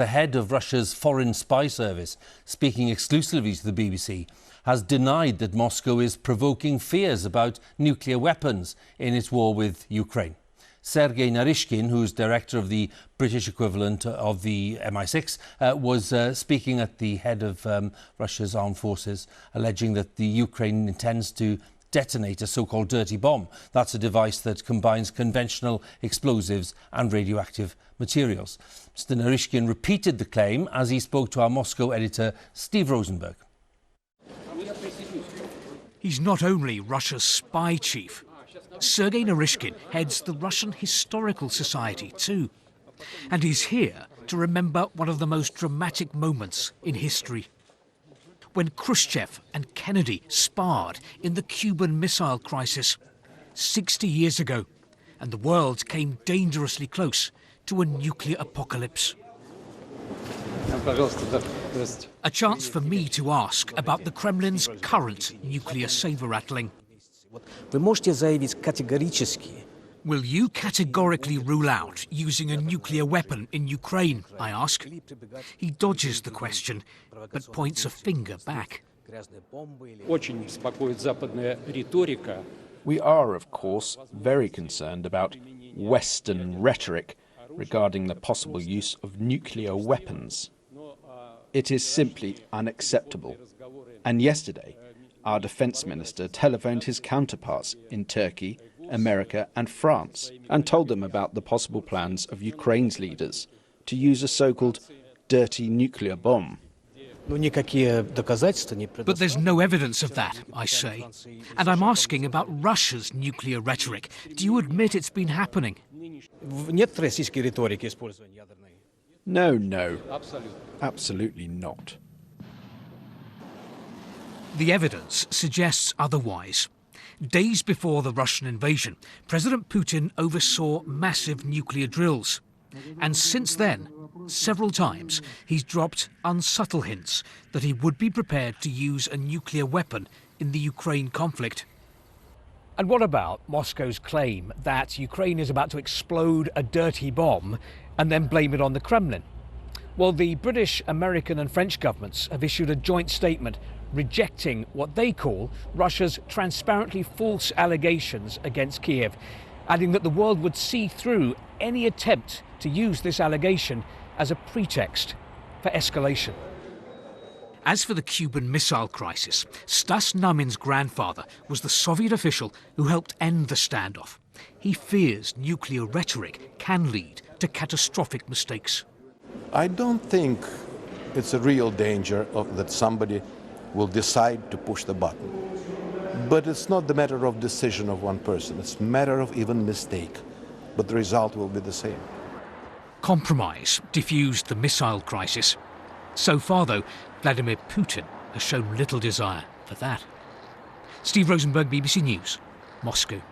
The head of Russia's foreign spy service, speaking exclusively to the BBC, has denied that Moscow is provoking fears about nuclear weapons in its war with Ukraine. Sergei Narishkin, who's director of the British equivalent of the MI6, was speaking at the head of Russia's armed forces, alleging that the Ukraine intends to detonate a so-called dirty bomb. That's a device that combines conventional explosives and radioactive materials. Mr. Narishkin repeated the claim as he spoke to our Moscow editor, Steve Rosenberg. He's not only Russia's spy chief. Sergei Narishkin heads the Russian Historical Society too. And he's here to remember one of the most dramatic moments in history. When Khrushchev and Kennedy sparred in the Cuban Missile Crisis 60 years ago, and the world came dangerously close to a nuclear apocalypse. A chance for me to ask about the Kremlin's current nuclear saber-rattling. Will you categorically rule out using a nuclear weapon in Ukraine, I ask. He dodges the question, but points a finger back. We are, of course, very concerned about Western rhetoric regarding the possible use of nuclear weapons. It is simply unacceptable. And yesterday, our defence minister telephoned his counterparts in Turkey, America and France and told them about the possible plans of Ukraine's leaders to use a so-called dirty nuclear bomb. But there's no evidence of that, I say. And I'm asking about Russia's nuclear rhetoric. Do you admit it's been happening? No, absolutely not. The evidence suggests otherwise. Days before the Russian invasion, President Putin oversaw massive nuclear drills. And since then, several times, he's dropped unsubtle hints that he would be prepared to use a nuclear weapon in the Ukraine conflict. And what about Moscow's claim that Ukraine is about to explode a dirty bomb and then blame it on the Kremlin? Well, the British, American and French governments have issued a joint statement rejecting what they call Russia's transparently false allegations against Kiev, adding that the world would see through any attempt to use this allegation as a pretext for escalation. As for the Cuban Missile Crisis, Stas Namin's grandfather was the Soviet official who helped end the standoff. He fears nuclear rhetoric can lead to catastrophic mistakes. I don't think it's a real danger that somebody will decide to push the button. But it's not the matter of decision of one person, it's a matter of even mistake. But the result will be the same. Compromise diffused the missile crisis. So far, though, Vladimir Putin has shown little desire for that. Steve Rosenberg, BBC News, Moscow.